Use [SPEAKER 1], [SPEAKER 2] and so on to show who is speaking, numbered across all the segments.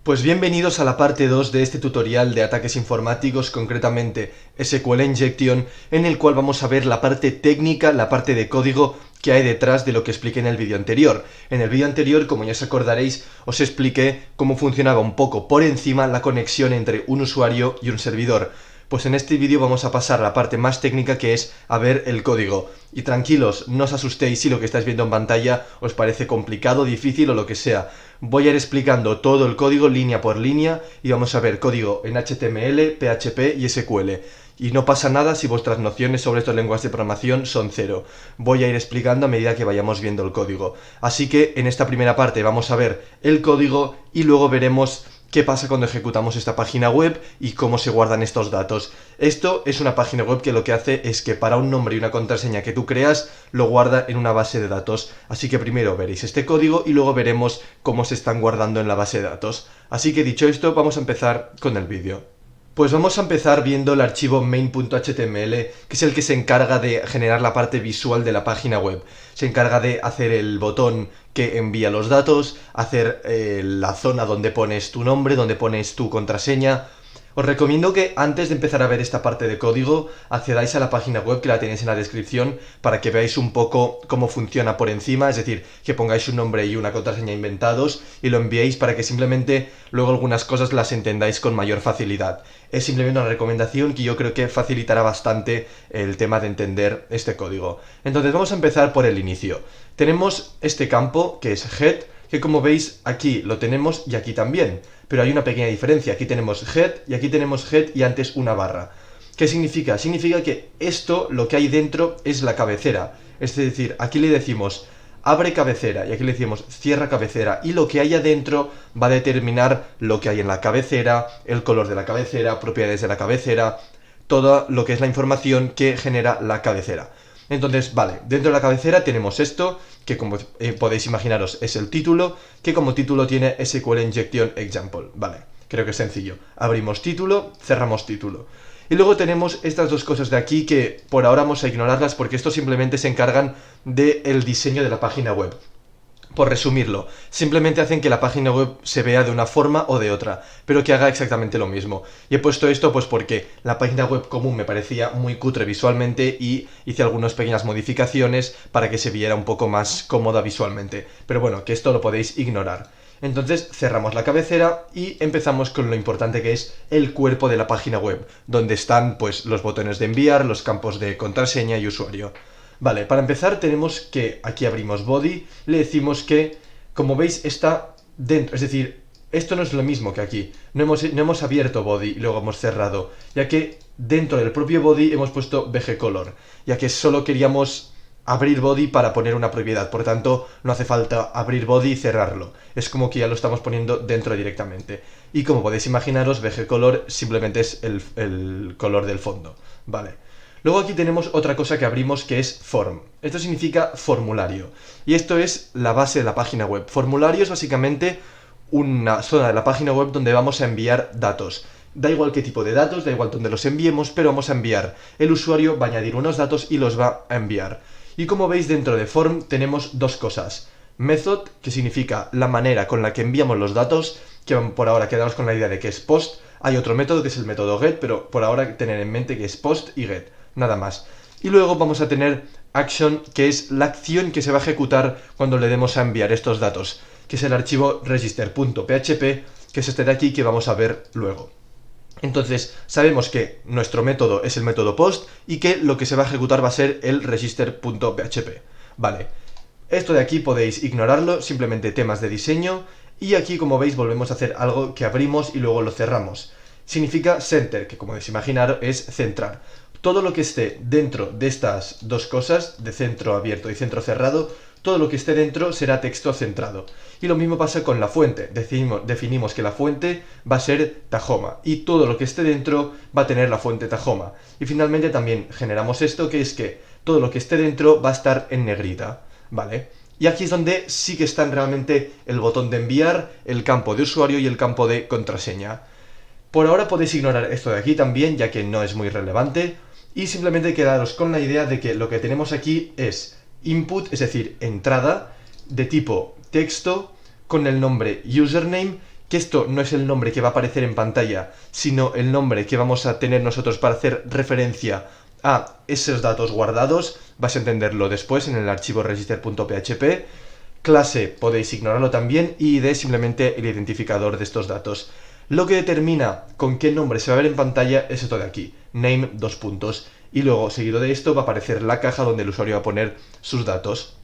[SPEAKER 1] Pues bienvenidos a la parte 2 de este tutorial de ataques informáticos, concretamente SQL Injection, en el cual vamos a ver la parte técnica, la parte de código que hay detrás de lo que expliqué en el vídeo anterior. En el vídeo anterior, como ya os acordaréis, os expliqué cómo funcionaba un poco por encima la conexión entre un usuario y un servidor. Pues en este vídeo vamos a pasar a la parte más técnica, que es a ver el código. Y tranquilos, no os asustéis si lo que estáis viendo en pantalla os parece complicado, difícil o lo que sea. Voy a ir explicando todo el código línea por línea y vamos a ver código en HTML, PHP y SQL. Y no pasa nada si vuestras nociones sobre estos lenguajes de programación son cero. Voy a ir explicando a medida que vayamos viendo el código. Así que en esta primera parte vamos a ver el código y luego veremos qué pasa cuando ejecutamos esta página web y cómo se guardan estos datos. Esto es una página web que lo que hace es que para un nombre y una contraseña que tú creas, lo guarda en una base de datos. Así que primero veréis este código y luego veremos cómo se están guardando en la base de datos. Así que dicho esto, vamos a empezar con el vídeo. Pues vamos a empezar viendo el archivo main.html, que es el que se encarga de generar la parte visual de la página web. Se encarga de hacer el botón que envía los datos, hacer la zona donde pones tu nombre, donde pones tu contraseña. Os recomiendo que antes de empezar a ver esta parte de código, accedáis a la página web, que la tenéis en la descripción, para que veáis un poco cómo funciona por encima, es decir, que pongáis un nombre y una contraseña inventados y lo enviéis para que simplemente luego algunas cosas las entendáis con mayor facilidad. Es simplemente una recomendación que yo creo que facilitará bastante el tema de entender este código. Entonces vamos a empezar por el inicio. Tenemos este campo que es head, que como veis aquí lo tenemos y aquí también, pero hay una pequeña diferencia. Aquí tenemos head y aquí tenemos head y antes una barra. ¿Qué significa? Significa que esto, lo que hay dentro, es la cabecera. Es decir, aquí le decimos abre cabecera y aquí le decimos cierra cabecera, y lo que hay adentro va a determinar lo que hay en la cabecera, el color de la cabecera, propiedades de la cabecera, todo lo que es la información que genera la cabecera. Entonces, vale, dentro de la cabecera tenemos esto, que como podéis imaginaros es el título, que como título tiene SQL Injection Example. Vale, creo que es sencillo. Abrimos título, cerramos título. Y luego tenemos estas dos cosas de aquí que por ahora vamos a ignorarlas porque estos simplemente se encargan del diseño de la página web. Por resumirlo, simplemente hacen que la página web se vea de una forma o de otra, pero que haga exactamente lo mismo. Y he puesto esto pues porque la página web común me parecía muy cutre visualmente y hice algunas pequeñas modificaciones para que se viera un poco más cómoda visualmente. Pero bueno, que esto lo podéis ignorar. Entonces cerramos la cabecera y empezamos con lo importante, que es el cuerpo de la página web, donde están pues los botones de enviar, los campos de contraseña y usuario. Vale, para empezar tenemos que aquí abrimos body, le decimos que, como veis, está dentro, es decir, esto no es lo mismo que aquí, no hemos abierto body y luego hemos cerrado, ya que dentro del propio body hemos puesto bgcolor, ya que solo queríamos abrir body para poner una propiedad, por tanto no hace falta abrir body y cerrarlo, es como que ya lo estamos poniendo dentro directamente. Y como podéis imaginaros, bgcolor simplemente es el color del fondo, vale. Luego aquí tenemos otra cosa que abrimos, que es form. Esto significa formulario. Y esto es la base de la página web. Formulario es básicamente una zona de la página web donde vamos a enviar datos. Da igual qué tipo de datos, da igual dónde los enviemos, pero vamos a enviar. El usuario va a añadir unos datos y los va a enviar. Y como veis, dentro de form tenemos dos cosas. Method, que significa la manera con la que enviamos los datos, que por ahora quedamos con la idea de que es post. Hay otro método que es el método get, pero por ahora tener en mente que es post y get. Nada más. Y luego vamos a tener action, que es la acción que se va a ejecutar cuando le demos a enviar estos datos, que es el archivo register.php, que es este de aquí que vamos a ver luego. Entonces sabemos que nuestro método es el método post y que lo que se va a ejecutar va a ser el register.php. Vale, esto de aquí podéis ignorarlo, simplemente temas de diseño. Y aquí, como veis, volvemos a hacer algo que abrimos y luego lo cerramos. Significa center, que como podéis imaginar es centrar. Todo lo que esté dentro de estas dos cosas, de centro abierto y centro cerrado, todo lo que esté dentro será texto centrado. Y lo mismo pasa con la fuente. Definimos que la fuente va a ser Tahoma y todo lo que esté dentro va a tener la fuente Tahoma. Y finalmente también generamos esto, que es que todo lo que esté dentro va a estar en negrita, ¿vale? Y aquí es donde sí que están realmente el botón de enviar, el campo de usuario y el campo de contraseña. Por ahora podéis ignorar esto de aquí también, ya que no es muy relevante. Y simplemente quedaros con la idea de que lo que tenemos aquí es input, es decir, entrada, de tipo texto, con el nombre username que esto no es el nombre que va a aparecer en pantalla, sino el nombre que vamos a tener nosotros para hacer referencia a esos datos guardados. Vas a entenderlo después en el archivo register.php. Clase podéis ignorarlo también y id simplemente el identificador de estos datos. Lo que determina con qué nombre se va a ver en pantalla es esto de aquí, name : y luego seguido de esto va a aparecer la caja donde el usuario va a poner sus datos.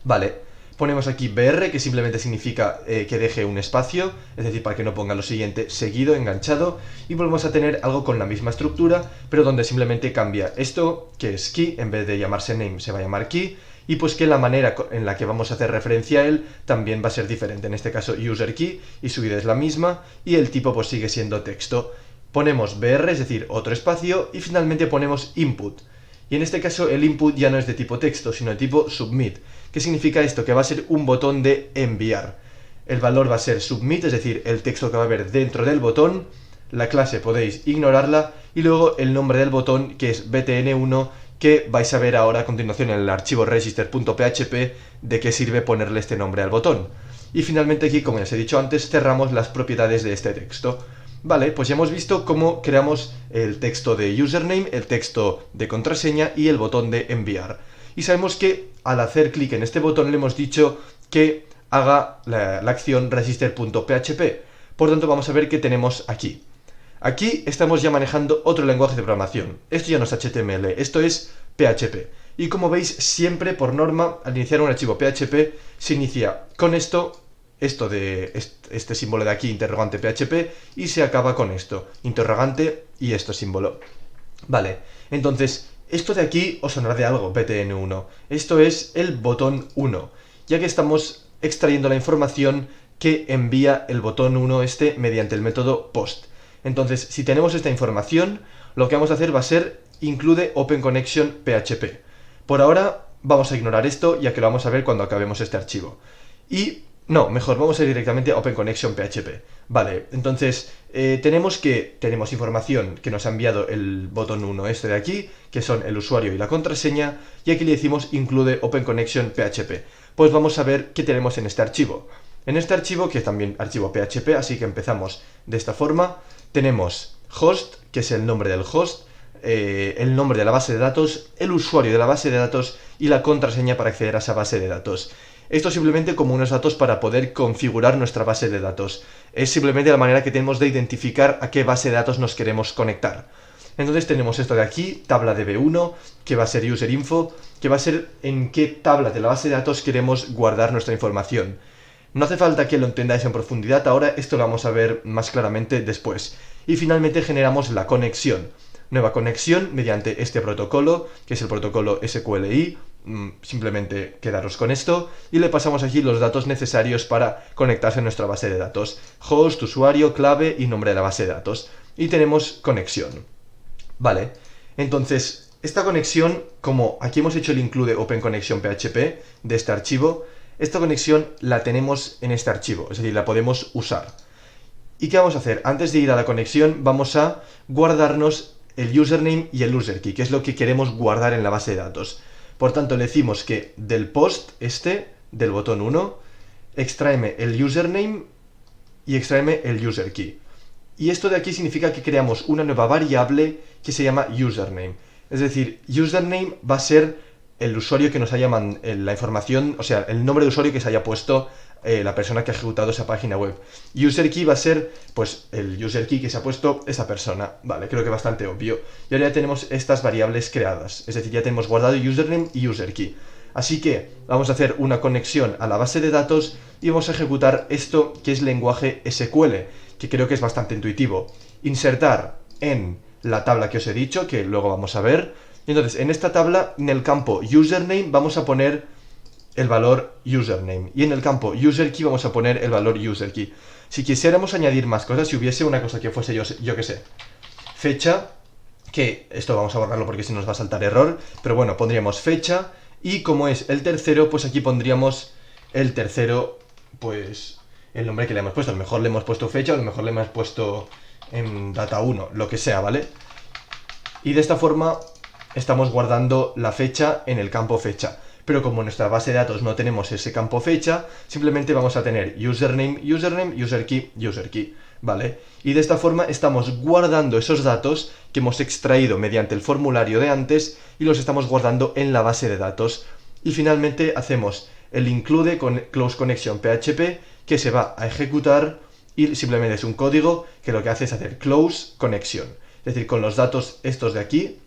[SPEAKER 1] Vale, ponemos aquí br, que simplemente significa que deje un espacio, es decir, para que no ponga lo siguiente seguido, enganchado, y volvemos a tener algo con la misma estructura, pero donde simplemente cambia esto, que es key, en vez de llamarse name se va a llamar key, y pues que la manera en la que vamos a hacer referencia a él también va a ser diferente, en este caso user key, y su id es la misma, y el tipo pues sigue siendo texto. Ponemos br, es decir, otro espacio, y finalmente ponemos input. Y en este caso el input ya no es de tipo texto, sino de tipo submit. ¿Qué significa esto? Que va a ser un botón de enviar. El valor va a ser submit, es decir, el texto que va a haber dentro del botón. La clase podéis ignorarla, y luego el nombre del botón, que es btn1, que vais a ver ahora a continuación en el archivo register.php de qué sirve ponerle este nombre al botón. Y finalmente aquí, como ya os he dicho antes, cerramos las propiedades de este texto. Vale, pues ya hemos visto cómo creamos el texto de username, el texto de contraseña y el botón de enviar. Y sabemos que al hacer clic en este botón le hemos dicho que haga la acción register.php. Por tanto, vamos a ver qué tenemos aquí. Aquí estamos ya manejando otro lenguaje de programación. Esto ya no es HTML, esto es PHP. Y como veis, siempre por norma, al iniciar un archivo PHP, se inicia con esto de este símbolo de aquí, interrogante PHP, y se acaba con esto, interrogante y este símbolo. Vale, entonces, esto de aquí os sonará de algo, btn1. Esto es el botón 1, ya que estamos extrayendo la información que envía el botón 1 este mediante el método post. Entonces, si tenemos esta información, lo que vamos a hacer va a ser include OpenConnectionPHP. Por ahora vamos a ignorar esto, ya que lo vamos a ver cuando acabemos este archivo. Y no, mejor, vamos a ir directamente a OpenConnectionPHP. Vale, entonces tenemos información que nos ha enviado el botón 1 este de aquí, que son el usuario y la contraseña, y aquí le decimos include OpenConnectionPHP. Pues vamos a ver qué tenemos en este archivo. En este archivo, que es también archivo PHP, así que empezamos de esta forma, tenemos host, que es el nombre del host, el nombre de la base de datos, el usuario de la base de datos y la contraseña para acceder a esa base de datos. Esto simplemente como unos datos para poder configurar nuestra base de datos. Es simplemente la manera que tenemos de identificar a qué base de datos nos queremos conectar. Entonces tenemos esto de aquí, tabla de B1, que va a ser userinfo, que va a ser en qué tabla de la base de datos queremos guardar nuestra información. No hace falta que lo entendáis en profundidad ahora, esto lo vamos a ver más claramente después. Y finalmente generamos la conexión. Nueva conexión mediante este protocolo, que es el protocolo SQLI, simplemente quedaros con esto, y le pasamos aquí los datos necesarios para conectarse a nuestra base de datos. Host, usuario, clave y nombre de la base de datos. Y tenemos conexión. Vale, entonces, esta conexión, como aquí hemos hecho el include OpenConnectionPHP de este archivo, esta conexión la tenemos en este archivo, es decir, la podemos usar. ¿Y qué vamos a hacer? Antes de ir a la conexión, vamos a guardarnos el username y el user key, que es lo que queremos guardar en la base de datos. Por tanto, le decimos que del post del botón 1, extráeme el username y extráeme el user key. Y esto de aquí significa que creamos una nueva variable que se llama username. Es decir, username va a ser el usuario que nos haya la información, o sea, el nombre de usuario que se haya puesto la persona que ha ejecutado esa página web. User key va a ser, pues, el user key que se ha puesto esa persona. Vale, creo que bastante obvio. Y ahora ya tenemos estas variables creadas. Es decir, ya tenemos guardado username y user key. Así que vamos a hacer una conexión a la base de datos y vamos a ejecutar esto que es lenguaje SQL, que creo que es bastante intuitivo. Insertar en la tabla que os he dicho, que luego vamos a ver. Y entonces, en esta tabla, en el campo username, vamos a poner el valor username. Y en el campo user key vamos a poner el valor user key. Si quisiéramos añadir más cosas, si hubiese una cosa que fuese yo que sé, fecha, que esto vamos a borrarlo porque si nos va a saltar error, pero bueno, pondríamos fecha, y como es el tercero, pues aquí pondríamos el tercero, pues el nombre que le hemos puesto. A lo mejor le hemos puesto fecha, o a lo mejor le hemos puesto en data 1, lo que sea, ¿vale? Y de esta forma estamos guardando la fecha en el campo fecha. Pero como en nuestra base de datos no tenemos ese campo fecha, simplemente vamos a tener username, username, user key, ¿vale? Y de esta forma estamos guardando esos datos que hemos extraído mediante el formulario de antes y los estamos guardando en la base de datos. Y finalmente hacemos el include con close connection PHP que se va a ejecutar y simplemente es un código que lo que hace es hacer close connection. Es decir, con los datos estos de aquí,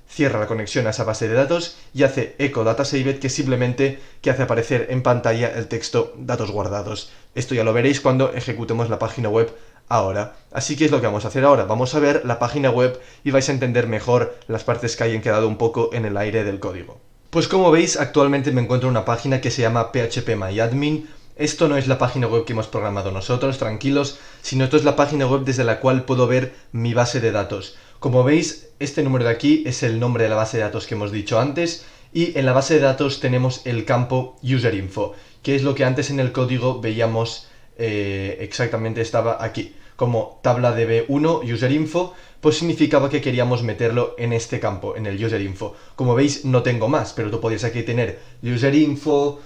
[SPEAKER 1] cierra la conexión a esa base de datos y hace echo data saved, que simplemente que hace aparecer en pantalla el texto datos guardados. Esto ya lo veréis cuando ejecutemos la página web ahora. Así que es lo que vamos a hacer ahora. Vamos a ver la página web y vais a entender mejor las partes que hayan quedado un poco en el aire del código. Pues como veis, actualmente me encuentro en una página que se llama phpMyAdmin. Esto no es la página web que hemos programado nosotros, tranquilos, sino esto es la página web desde la cual puedo ver mi base de datos. Como veis, este número de aquí es el nombre de la base de datos que hemos dicho antes, y en la base de datos tenemos el campo userinfo, que es lo que antes en el código veíamos exactamente estaba aquí. Como tabla de B1 userinfo, pues significaba que queríamos meterlo en este campo, en el userinfo. Como veis, no tengo más, pero tú podrías aquí tener userinfo,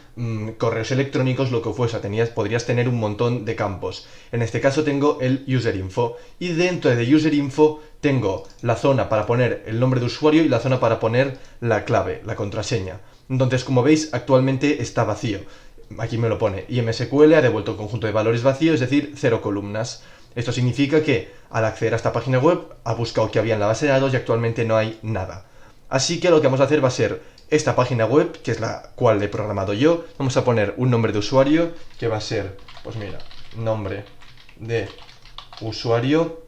[SPEAKER 1] correos electrónicos, lo que fuese. Podrías tener un montón de campos. En este caso tengo el userinfo. Y dentro de userinfo tengo la zona para poner el nombre de usuario y la zona para poner la clave, la contraseña. Entonces, como veis, actualmente está vacío. Aquí me lo pone. Y MSQL ha devuelto el conjunto de valores vacío, es decir, 0 columnas. Esto significa que al acceder a esta página web ha buscado qué había en la base de datos y actualmente no hay nada. Así que lo que vamos a hacer va a ser esta página web, que es la cual he programado yo. Vamos a poner un nombre de usuario, que va a ser, pues mira, nombre de usuario.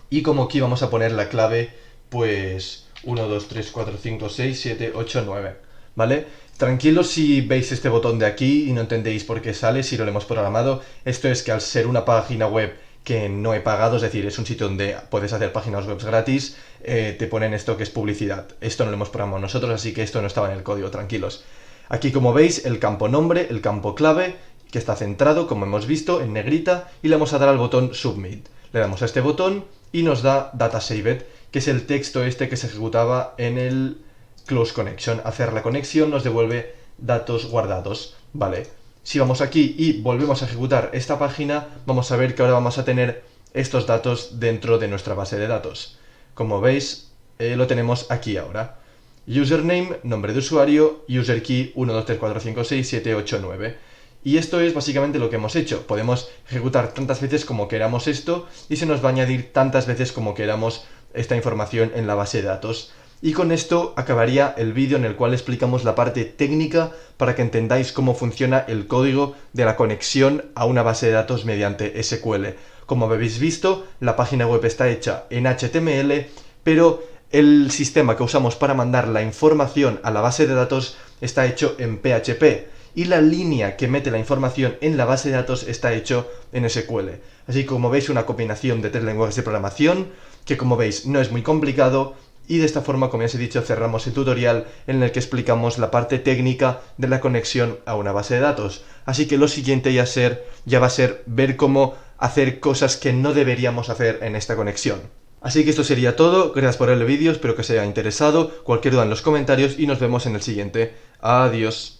[SPEAKER 1] Y como aquí vamos a poner la clave, pues 1, 2, 3, 4, 5, 6, 7, 8, 9, ¿vale? Tranquilos si veis este botón de aquí y no entendéis por qué sale, si lo hemos programado. Esto es que al ser una página web que no he pagado, es decir, es un sitio donde puedes hacer páginas web gratis, te ponen esto que es publicidad. Esto no lo hemos programado nosotros, así que esto no estaba en el código, tranquilos. Aquí, como veis, el campo nombre, el campo clave, que está centrado, como hemos visto, en negrita, y le vamos a dar al botón Submit. Le damos a este botón y nos da Data Saved, que es el texto este que se ejecutaba en el Close Connection. Hacer la conexión nos devuelve datos guardados, ¿vale? Si vamos aquí y volvemos a ejecutar esta página, vamos a ver que ahora vamos a tener estos datos dentro de nuestra base de datos. Como veis, lo tenemos aquí ahora. Username, nombre de usuario, user key 1, 2, 3, 4, 5, 6, 7, 8, 9. Y esto es básicamente lo que hemos hecho. Podemos ejecutar tantas veces como queramos esto y se nos va a añadir tantas veces como queramos esta información en la base de datos. Y con esto acabaría el vídeo en el cual explicamos la parte técnica para que entendáis cómo funciona el código de la conexión a una base de datos mediante SQL. Como habéis visto, la página web está hecha en HTML, pero el sistema que usamos para mandar la información a la base de datos está hecho en PHP. Y la línea que mete la información en la base de datos está hecho en SQL. Así que como veis, una combinación de 3 lenguajes de programación, que como veis no es muy complicado. Y de esta forma, como ya os he dicho, cerramos el tutorial en el que explicamos la parte técnica de la conexión a una base de datos. Así que lo siguiente ya va a ser ver cómo hacer cosas que no deberíamos hacer en esta conexión. Así que esto sería todo, gracias por ver el vídeo, espero que os haya interesado, cualquier duda en los comentarios y nos vemos en el siguiente. Adiós.